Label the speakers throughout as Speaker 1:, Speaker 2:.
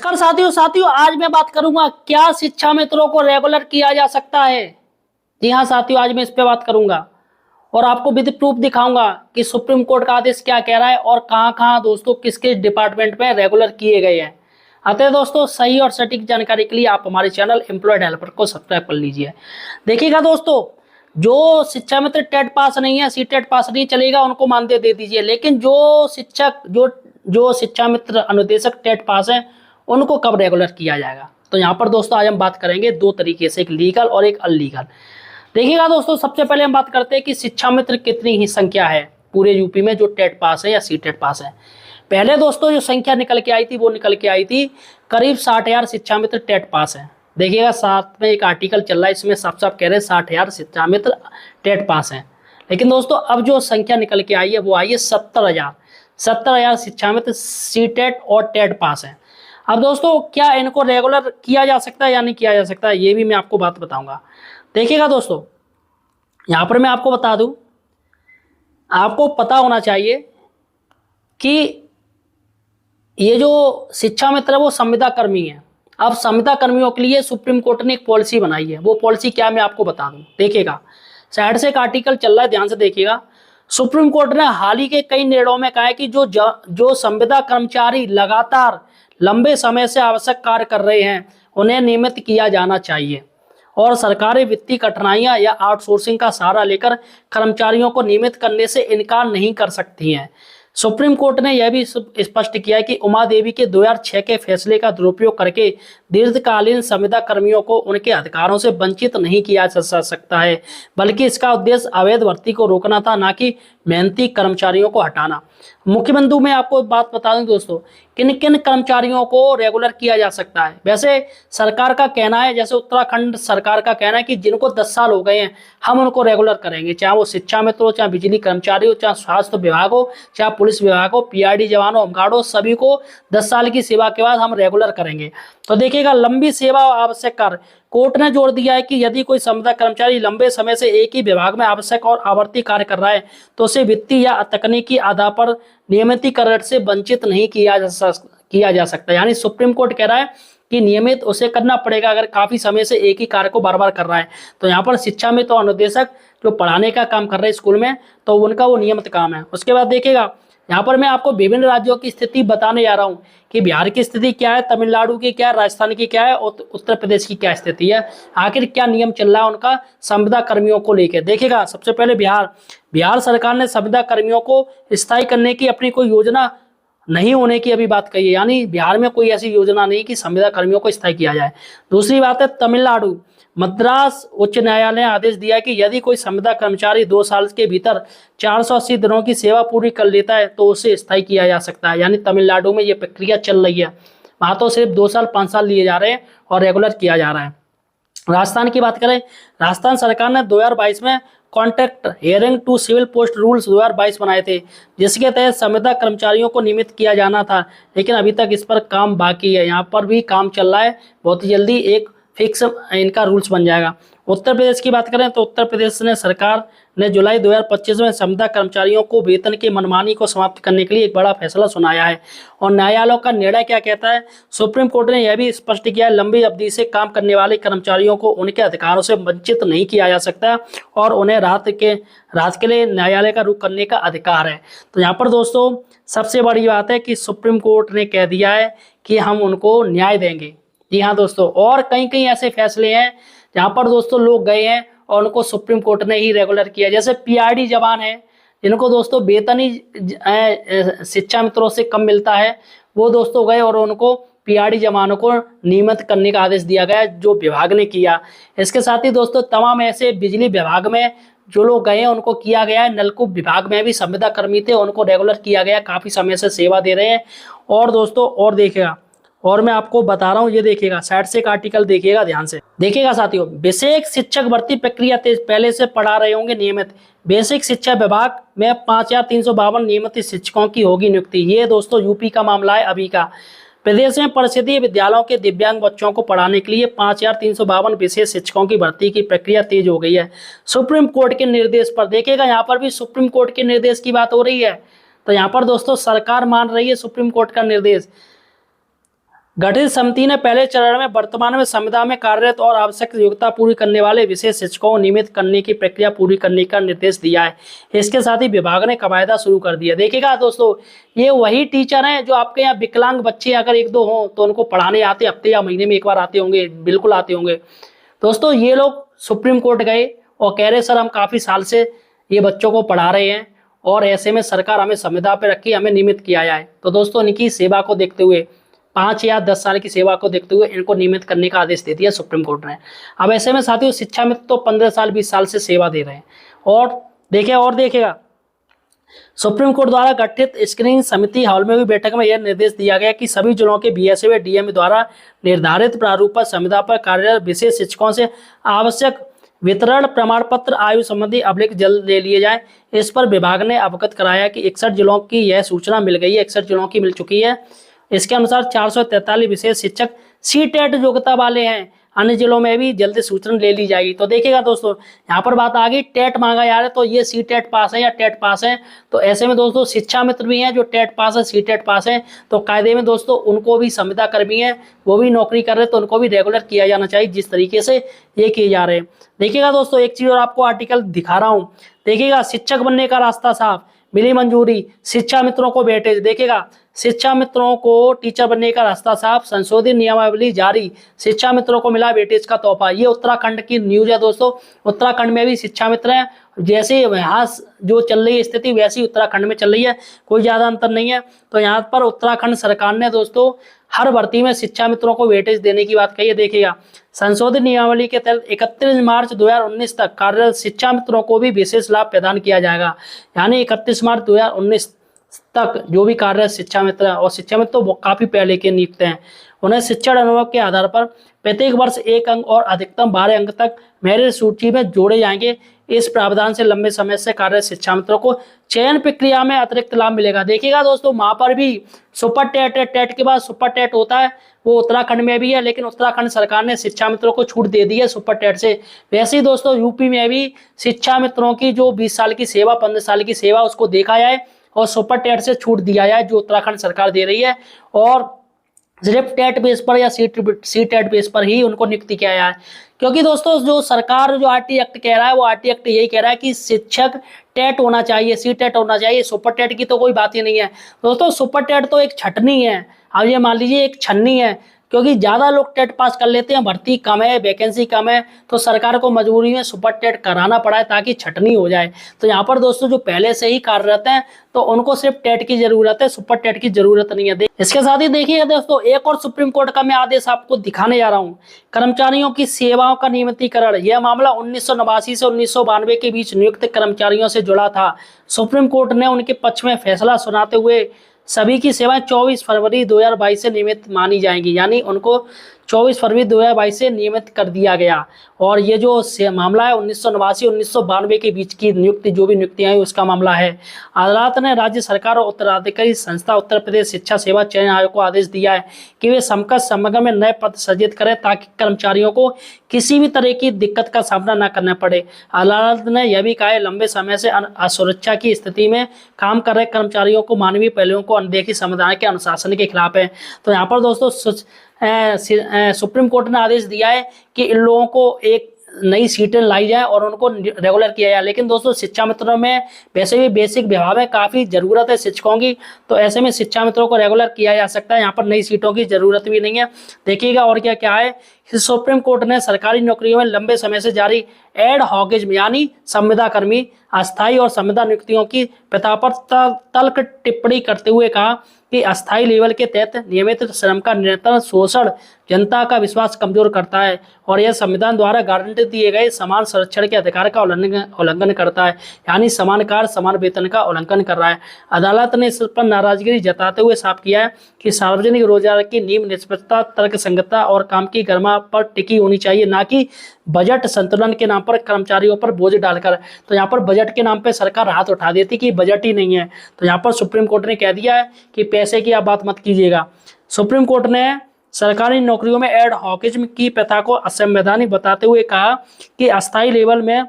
Speaker 1: नमस्कार साथियों साथियों आज मैं बात करूंगा क्या शिक्षा मित्रों को रेगुलर किया जा सकता है। जी हाँ साथियों, आज मैं इस पे बात करूंगा और आपको विद प्रूफ दिखाऊंगा कि सुप्रीम कोर्ट का आदेश क्या कह रहा है और कहां कहां दोस्तों किसके डिपार्टमेंट में रेगुलर किए गए हैं। अतः दोस्तों सही और सटीक जानकारी के लिए आप हमारे चैनल एम्प्लॉयड हेल्पर को सब्सक्राइब कर लीजिए। देखिएगा दोस्तों, जो शिक्षा मित्र टेट पास नहीं है, सी टेट पास नहीं, चलेगा, उनको मानदेय दे दीजिए। लेकिन जो शिक्षक जो शिक्षा मित्र अनुदेशक टेट पास है उनको कब रेगुलर किया जाएगा। तो यहाँ पर दोस्तों आज हम बात करेंगे दो तरीके से, एक लीगल और एक अनलीगल। देखिएगा दोस्तों, सबसे पहले हम बात करते हैं कि शिक्षा मित्र कितनी ही संख्या है पूरे यूपी में जो टेट पास है या सी टेट पास है। पहले दोस्तों जो संख्या निकल के आई थी वो निकल के आई थी करीब 60,000 शिक्षा मित्र टेट पास है। देखिएगा साथ में एक आर्टिकल चल रहा है, इसमें साफ साफ कह रहे हैं 60,000 शिक्षा मित्र टेट पास हैं। लेकिन दोस्तों अब जो संख्या निकल के आई है वो आई है 70,000 शिक्षा मित्र सी टेट और टेट पास है। अब दोस्तों क्या इनको रेगुलर किया जा सकता है या नहीं किया जा सकता है, ये भी मैं आपको बात बताऊंगा। देखिएगा दोस्तों, यहाँ पर मैं आपको बता दूं, आपको पता होना चाहिए कि ये जो शिक्षा मित्र है वो संविदा कर्मी है। अब संविदा कर्मियों के लिए सुप्रीम कोर्ट ने एक पॉलिसी बनाई है। वो पॉलिसी क्या मैं आपको बता दूं। देखिएगा साइड से एक आर्टिकल चल रहा है, ध्यान से देखिएगा। सुप्रीम कोर्ट ने हाल ही के कई निर्णयों में कहा है कि जो संविदा कर्मचारी लगातार लंबे समय से आवश्यक कार्य कर रहे हैं उन्हें नियमित किया जाना चाहिए और सरकारें वित्तीय कठिनाइयां या आउटसोर्सिंग का सहारा लेकर कर्मचारियों को नियमित करने से इनकार नहीं कर सकती हैं। सुप्रीम कोर्ट ने यह भी स्पष्ट किया है कि उमा देवी के 2006 के फैसले का दुरुपयोग करके दीर्घकालीन संविदा कर्मियों को उनके अधिकारों से वंचित नहीं किया जा सकता है, बल्कि इसका उद्देश्य अवैध भर्ती को रोकना था, ना कि मेहनती कर्मचारियों को हटाना। मुख्य बिंदु में आपको बात बता दूं दोस्तों, किन किन कर्मचारियों को रेगुलर किया जा सकता है। वैसे सरकार का कहना है, जैसे उत्तराखंड सरकार का कहना है कि जिनको 10 साल हो गए हैं हम उनको रेगुलर करेंगे, चाहे वो शिक्षा मित्र हो, चाहे बिजली कर्मचारी हो, चाहे स्वास्थ्य विभाग हो, चाहे पुलिस विभाग हो, पीआरडी जवान हो, होमगार्ड हो, सभी को 10 साल की सेवा के बाद हम रेगुलर करेंगे। तो देखिएगा लंबी सेवा आवश्यक कार्य, कोर्ट ने जोर दिया है कि यदि कोई संविदा कर्मचारी लंबे समय से एक ही विभाग में आवश्यक और आवर्ती कार्य कर रहा है तो उसे वित्तीय या तकनीकी आधार पर नियमितीकरण से वंचित नहीं किया जा सकता। यानी सुप्रीम कोर्ट कह रहा है कि नियमित उसे करना पड़ेगा अगर काफी समय से एक ही कार्य को बार बार कर रहा है। तो यहाँ पर शिक्षा में तो अनुदेशक जो पढ़ाने का काम कर रहे हैं स्कूल में, तो उनका वो नियमित काम है। उसके बाद देखिएगा यहाँ पर मैं आपको विभिन्न राज्यों की स्थिति बताने जा रहा हूँ कि बिहार की स्थिति क्या है, तमिलनाडु की क्या है, राजस्थान की क्या है और उत्तर प्रदेश की क्या स्थिति है, आखिर क्या नियम चल रहा है उनका संविदा कर्मियों को लेकर। देखिएगा सबसे पहले बिहार सरकार ने संविदा कर्मियों को स्थायी करने की अपनी कोई योजना नहीं होने की अभी बात कही है, यानी बिहार में कोई ऐसी योजना नहीं कि संविदा कर्मियों को स्थायी किया जाए। दूसरी बात है तमिलनाडु, मद्रास उच्च न्यायालय ने आदेश दिया है कि यदि कोई संविदा कर्मचारी 2 साल के भीतर 480 दिनों की सेवा पूरी कर लेता है तो उसे स्थायी किया जा सकता है। यानी तमिलनाडु में ये प्रक्रिया चल रही है, वहां तो सिर्फ 2 साल 5 साल लिए जा रहे हैं और रेगुलर किया जा रहा है। राजस्थान की बात करें, राजस्थान सरकार ने 2022 में contract hiring to civil post rules 2022 बनाए थे, जिसके तहत संविदा कर्मचारियों को नियमित किया जाना था, लेकिन अभी तक इस पर काम बाकी है। यहाँ पर भी काम चल रहा है, बहुत ही जल्दी एक फिक्स इनका रूल्स बन जाएगा। उत्तर प्रदेश की बात करें तो उत्तर प्रदेश ने सरकार ने जुलाई 2025 में संविदा कर्मचारियों को वेतन की मनमानी को समाप्त करने के लिए एक बड़ा फैसला सुनाया है। और न्यायालयों का निर्णय क्या कहता है, सुप्रीम कोर्ट ने यह भी स्पष्ट किया है लंबी अवधि से काम करने वाले कर्मचारियों को उनके अधिकारों से वंचित नहीं किया जा सकता और उन्हें राहत के लिए न्यायालय का रुख करने का अधिकार है। तो यहाँ पर दोस्तों सबसे बड़ी बात है कि सुप्रीम कोर्ट ने कह दिया है कि हम उनको न्याय देंगे। जी हाँ दोस्तों, और कई कई ऐसे फैसले हैं जहाँ पर दोस्तों लोग गए हैं और उनको सुप्रीम कोर्ट ने ही रेगुलर किया। जैसे पीआरडी जवान है जिनको दोस्तों वेतन ही शिक्षा मित्रों से कम मिलता है, वो दोस्तों गए और उनको पीआरडी जवानों को नियमित करने का आदेश दिया गया जो विभाग ने किया। इसके साथ ही दोस्तों तमाम ऐसे बिजली विभाग में जो लोग गए हैं उनको किया गया है। नलकूप विभाग में भी संविदा कर्मी थे, उनको रेगुलर किया गया, काफी समय से सेवा दे रहे हैं। और दोस्तों और देखिएगा, और मैं आपको बता रहा हूँ, ये देखिएगा साइड से एक आर्टिकल देखिएगा, ध्यान से देखिएगा साथियों। बेसिक शिक्षक भर्ती प्रक्रिया तेज, पहले से पढ़ा रहे होंगे नियमित। बेसिक शिक्षा विभाग में 5,352 नियमित शिक्षकों की होगी नियुक्ति। ये दोस्तों यूपी का मामला है अभी का। प्रदेश में परिषदीय विद्यालयों के दिव्यांग बच्चों को पढ़ाने के लिए 5,352 विशेष शिक्षकों की भर्ती की प्रक्रिया तेज हो गई है सुप्रीम कोर्ट के निर्देश पर। देखिएगा यहाँ पर भी सुप्रीम कोर्ट के निर्देश की बात हो रही है। तो यहाँ पर दोस्तों सरकार मान रही है सुप्रीम कोर्ट का निर्देश। गठित समिति ने पहले चरण में वर्तमान में संविदा में कार्यरत और आवश्यक योग्यता पूरी करने वाले विशेष शिक्षकों को नियमित करने की प्रक्रिया पूरी करने का निर्देश दिया है। इसके साथ ही विभाग ने कवायदा शुरू कर दिया। देखिएगा दोस्तों, ये वही टीचर हैं जो आपके यहाँ विकलांग बच्चे अगर एक दो हों तो उनको पढ़ाने आते, हफ्ते या महीने में एक बार आते होंगे, बिल्कुल आते होंगे। दोस्तों ये लोग सुप्रीम कोर्ट गए और कह रहे सर हम काफ़ी साल से ये बच्चों को पढ़ा रहे हैं और ऐसे में सरकार हमें संविदा पे रखी, हमें नियमित किया जाए। तो दोस्तों इनकी सेवा को देखते हुए, 5 या 10 साल की सेवा को देखते हुए इनको नियमित करने का आदेश दे दिया सुप्रीम कोर्ट ने। अब ऐसे में साथियों शिक्षा मित्र तो 15 साल 20 साल से सेवा दे रहे हैं। और देखिएगा सुप्रीम कोर्ट द्वारा गठित स्क्रीनिंग समिति हॉल में भी बैठक में यह निर्देश दिया गया कि सभी जिलों के बीएसए व डीएम द्वारा निर्धारित प्रारूप पर संविदा पर कार्यरत विशेष शिक्षकों से आवश्यक वितरण प्रमाण पत्र आयु संबंधी अभिलेख जल्द ले लिए जाए। इस पर विभाग ने अवगत कराया कि 61 जिलों की यह सूचना मिल गई है, 61 जिलों की मिल चुकी है। इसके अनुसार 443 विशेष शिक्षक सीटेट योग्यता वाले हैं। अन्य जिलों में भी जल्द सूचना ले ली जाएगी। तो देखिएगा दोस्तों, यहाँ पर बात आ गई टेट मांगा जा रहा है, तो ये सी टेट पास है या टेट पास है। तो ऐसे में दोस्तों शिक्षा मित्र भी हैं जो टेट पास है, सी टेट पास है, तो कायदे में दोस्तों उनको भी संविदा कर्मी है, वो भी नौकरी कर रहे हैं, तो उनको भी रेगुलर किया जाना चाहिए जिस तरीके से ये किए जा रहे हैं। देखिएगा दोस्तों, एक चीज़ और आपको आर्टिकल दिखा रहा हूँ। देखिएगा, शिक्षक बनने का रास्ता साफ, मिली मंजूरी, शिक्षा मित्रों को वेटेज। देखिएगा, शिक्षा मित्रों को टीचर बनने का रास्ता साफ, संशोधित नियमावली जारी, शिक्षा मित्रों को मिला वेटेज का तोहफा। ये उत्तराखंड की न्यूज है दोस्तों। उत्तराखंड में भी शिक्षा मित्र हैं, जैसे यहाँ जो चल रही है स्थिति वैसी उत्तराखंड में चल रही है, कोई ज़्यादा अंतर नहीं है। तो यहाँ पर उत्तराखंड सरकार ने दोस्तों हर भर्ती में शिक्षा मित्रों को वेटेज देने की बात कही है। देखिएगा, संशोधित नियमावली के तहत 31 मार्च 2019 तक कार्यरत शिक्षा मित्रों को भी विशेष लाभ प्रदान किया जाएगा। यानी 31 मार्च 2019 तक जो भी कार्यरत शिक्षा मित्र हैं, और शिक्षा मित्र तो काफ़ी पहले के नियुक्त हैं, उन्हें शिक्षण अनुभव के आधार पर प्रत्येक वर्ष 1 अंक और अधिकतम 12 अंक तक मेरिट सूची में जोड़े जाएंगे। इस प्रावधान से लंबे समय से कार्यरत शिक्षा मित्रों को चयन प्रक्रिया में अतिरिक्त लाभ मिलेगा। देखिएगा दोस्तों, वहाँ पर भी सुपर टेट है, टेट के बाद सुपर टेट होता है, वो उत्तराखंड में भी है, लेकिन उत्तराखंड सरकार ने शिक्षा मित्रों को छूट दे दी है सुपर टेट से। वैसे ही दोस्तों यूपी में भी शिक्षा मित्रों की जो 20 साल की सेवा, 15 साल की सेवा, उसको देखा जाए और सुपर टेट से छूट दिया जाए जो उत्तराखंड सरकार दे रही है, और सिर्फ टेट बेस पर या सी टेट बेस पर ही उनको नियुक्ति किया जाए। क्योंकि दोस्तों जो सरकार जो आरटी एक्ट कह रहा है, वो आरटी एक्ट यही कह रहा है कि शिक्षक टेट होना चाहिए, सी टेट होना चाहिए, सुपर टेट की तो कोई बात ही नहीं है। दोस्तों सुपर टेट तो एक छटनी है, अब ये मान लीजिए एक छन्नी है, क्योंकि ज़्यादा लोग टेट पास कर लेते हैं, भर्ती कम है, वैकेंसी कम है, तो सरकार को मजबूरी में सुपर टेट कराना पड़ा है ताकि छटनी हो जाए। तो यहाँ पर दोस्तों जो पहले से ही कार्यरत हैं तो उनको सिर्फ टेट की जरूरत है, सुपर टेट की जरूरत नहीं है। इसके साथ ही देखिए दोस्तों, एक और सुप्रीम कोर्ट का मैं आदेश आपको दिखाने जा रहा हूँ। कर्मचारियों की सेवाओं का नियमितीकरण, यह मामला 1989 से 1992 के बीच नियुक्त कर्मचारियों से जुड़ा था। सुप्रीम कोर्ट ने उनके पक्ष में फैसला सुनाते हुए सभी की सेवाएं 24 फरवरी 2022 से नियमित मानी जाएंगी, यानी उनको 24 फरवरी 2022 से नियमित कर दिया गया। और ये जो मामला है 1989-1992 के बीच की नियुक्ति, जो भी नियुक्तियां हैं उसका मामला है। अदालत ने राज्य सरकार और उत्तराधिकारी संस्था उत्तर प्रदेश शिक्षा सेवा चयन आयोग को आदेश दिया है कि वे समकक्ष समग्र में नए पद सृजित करें ताकि कर्मचारियों को किसी भी तरह की दिक्कत का सामना न करना पड़े। अदालत ने यह भी कहा है लंबे समय से असुरक्षा की स्थिति में काम कर रहे कर्मचारियों को मानवीय पहलुओं को अनदेखी संविधान के अनुशासन के खिलाफ है। तो यहाँ पर दोस्तों सुप्रीम कोर्ट ने आदेश दिया है कि इन लोगों को एक नई सीटें लाई जाए और उनको रेगुलर किया जाए। लेकिन दोस्तों शिक्षा मित्रों में वैसे भी बेसिक विभाग में काफ़ी ज़रूरत है शिक्षकों की, तो ऐसे में शिक्षा मित्रों को रेगुलर किया जा सकता है। यहाँ पर नई सीटों की ज़रूरत भी नहीं है। देखिएगा और क्या क्या है, सुप्रीम कोर्ट ने सरकारी नौकरियों में लंबे समय से जारी एड हॉकिज्म यानी संविदा कर्मी, अस्थायी और संविदा नियुक्तियों की प्रथा पर तल्ख टिप्पणी करते हुए कहा कि अस्थायी लेवल के तहत नियमित श्रम का निरंतर शोषण जनता का विश्वास कमजोर करता है और यह संविधान द्वारा गारंटी दिए गए समान संरक्षण के अधिकार का उल्लंघन करता है, यानी समान कार्य समान वेतन का उल्लंघन कर रहा है। अदालत ने इस पर नाराजगी जताते हुए साफ किया है कि सार्वजनिक रोजगार की नींव निष्पक्षता, तर्कसंगतता और काम की गरिमा पर टिकी होनी चाहिए, ना कि बजट संतुलन के नाम पर कर्मचारियों पर बोझ डालकर। तो यहाँ पर बजट के नाम पर सरकार हाथ उठा देती कि बजट ही नहीं है। तो यहाँ पर सुप्रीम कोर्ट ने कह दिया है कि पैसे की आप बात मत कीजिएगा। सुप्रीम कोर्ट ने सरकारी नौकरियों में एड हॉकिज्म की प्रथा को असंवैधानिक बताते हुए कहा कि अस्थायी लेवल में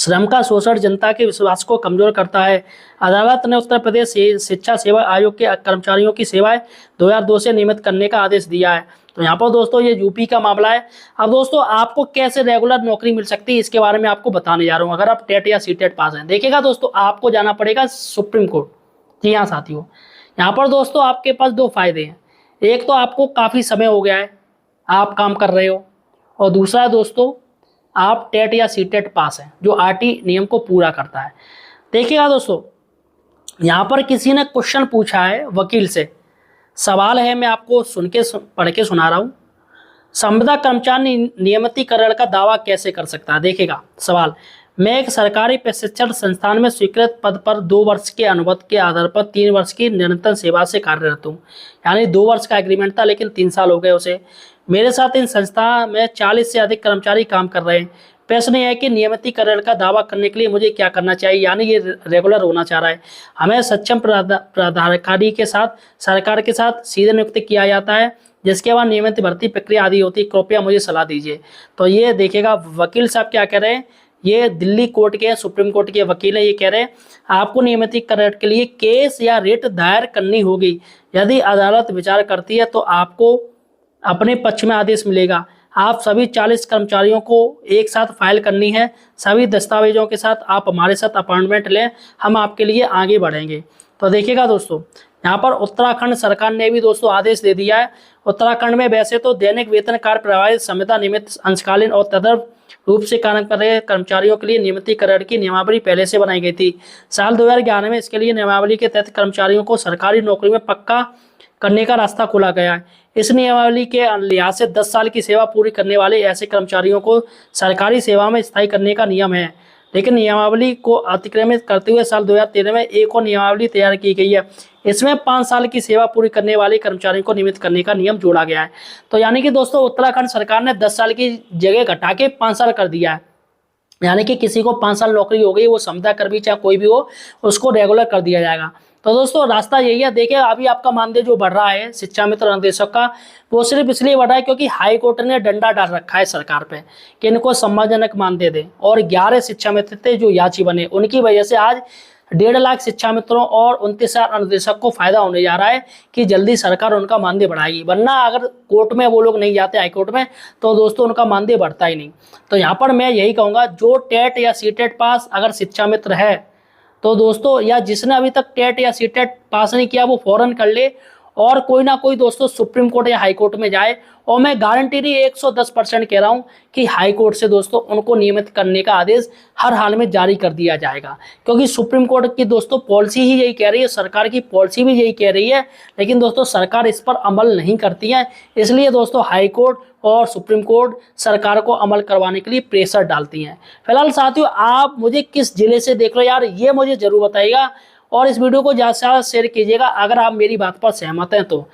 Speaker 1: श्रम का शोषण जनता के विश्वास को कमजोर करता है। अदालत ने उत्तर प्रदेश शिक्षा सेवा आयोग के कर्मचारियों की सेवाएं 2002 से नियमित करने का आदेश दिया है। तो यहाँ पर दोस्तों ये यूपी का मामला है। अब दोस्तों आपको कैसे रेगुलर नौकरी मिल सकती है इसके बारे में आपको बताने जा रहा हूँ। अगर आप टेट या सीटेट पास हैं, देखिएगा दोस्तों आपको जाना पड़ेगा सुप्रीम कोर्ट। जी हाँ साथियों, यहाँ पर दोस्तों आपके पास दो फायदे हैं। एक तो आपको काफ़ी समय हो गया है आप काम कर रहे हो, और दूसरा है दोस्तों आप टेट या सीटेट पास हैं जो आरटी नियम को पूरा करता है। देखिएगा दोस्तों, यहाँ पर किसी ने क्वेश्चन पूछा है वकील से। सवाल है, मैं आपको पढ़ के सुना रहा हूँ। संविदा कर्मचारी नियमितीकरण का दावा कैसे कर सकता है। देखिएगा सवाल, मैं एक सरकारी प्रशिक्षण संस्थान में स्वीकृत पद पर 2 वर्ष के अनुभव के आधार पर 3 वर्ष की निरंतर सेवा से कार्यरत हूँ। यानी 2 वर्ष का एग्रीमेंट था लेकिन 3 साल हो गए उसे। मेरे साथ इन संस्था में 40 से अधिक कर्मचारी काम कर रहे हैं। प्रश्न यह है कि नियमितीकरण का दावा करने के लिए मुझे क्या करना चाहिए। यानी ये रेगुलर होना चाह रहा है। हमें सक्षम प्राधिकारी के साथ सरकार के साथ सीधे नियुक्त किया जाता है, जिसके बाद नियमित भर्ती प्रक्रिया आदि होती है। कृपया मुझे सलाह दीजिए। तो ये देखिएगा वकील साहब क्या कह रहे हैं। ये दिल्ली कोर्ट के सुप्रीम कोर्ट के वकील हैं। ये कह रहे हैं आपको नियमितीकरण के लिए केस या रिट दायर करनी होगी। यदि अदालत विचार करती है तो आपको अपने पक्ष में आदेश मिलेगा। आप सभी 40 कर्मचारियों को एक साथ फाइल करनी है। सभी दस्तावेजों के साथ आप हमारे साथ अपॉइंटमेंट लें, हम आपके लिए आगे बढ़ेंगे। तो देखिएगा दोस्तों, यहाँ पर उत्तराखंड सरकार ने भी दोस्तों आदेश दे दिया है। उत्तराखंड में वैसे तो दैनिक वेतन कार्य प्रभावित संविदा निमित्त अंशकालीन और तदर्थ रूप से काम कर रहे कर्मचारियों के लिए नियमितीकरण की नियमावली पहले से बनाई गई थी। साल 2011 में इसके लिए नियमावली के तहत कर्मचारियों को सरकारी नौकरी में पक्का करने का रास्ता खोला गया है। इस नियमावली के लिहाज से 10 साल की सेवा पूरी करने वाले ऐसे कर्मचारियों को सरकारी सेवा में स्थायी करने का नियम है। लेकिन नियमावली को अतिक्रमित करते हुए साल 2013 में एक और नियमावली तैयार की गई है। इसमें 5 साल की सेवा पूरी करने वाले कर्मचारियों को नियमित करने का नियम जोड़ा गया है। तो यानी कि दोस्तों उत्तराखंड सरकार ने 10 साल की जगह घटा के 5 साल कर दिया है। यानी कि किसी को 5 साल नौकरी हो गई, वो संविदा कर्मी चाहे कोई भी हो, उसको रेगुलर कर दिया जाएगा। तो दोस्तों रास्ता यही है। देखिए अभी आपका मानदेय जो बढ़ रहा है शिक्षा मित्र अनुदेशक का, वो सिर्फ इसलिए बढ़ रहा है क्योंकि हाई कोर्ट ने डंडा डाल रखा है सरकार पे कि इनको सम्मानजनक मानदेय दें। और 11 शिक्षा मित्र थे जो याची बने, उनकी वजह से आज 1.5 लाख शिक्षा मित्रों और 29,000 अनुदेशक को फायदा होने जा रहा है कि जल्दी सरकार उनका मानदेय बढ़ाएगी। वरना अगर कोर्ट में वो लोग नहीं जाते हाई कोर्ट में तो दोस्तों उनका मानदेय बढ़ता ही नहीं। तो यहाँ पर मैं यही कहूँगा, जो टेट या सीटेट पास अगर शिक्षा मित्र है तो दोस्तों, या जिसने अभी तक टेट या सीटेट पास नहीं किया, वो फौरन कर ले और कोई ना कोई दोस्तों सुप्रीम कोर्ट या हाई कोर्ट में जाए। और मैं गारंटी नहीं 110% कह रहा हूं कि हाई कोर्ट से दोस्तों उनको नियमित करने का आदेश हर हाल में जारी कर दिया जाएगा। क्योंकि सुप्रीम कोर्ट की दोस्तों पॉलिसी ही यही कह रही है, सरकार की पॉलिसी भी यही कह रही है, लेकिन दोस्तों सरकार इस पर अमल नहीं करती है। इसलिए दोस्तों हाई कोर्ट और सुप्रीम कोर्ट सरकार को अमल करवाने के लिए प्रेशर डालती हैं। फिलहाल साथियों, आप मुझे किस जिले से देख रहे हो यार, ये मुझे जरूर बताइएगा। और इस वीडियो को ज़्यादा से ज़्यादा शेयर कीजिएगा अगर आप मेरी बात पर सहमत हैं तो।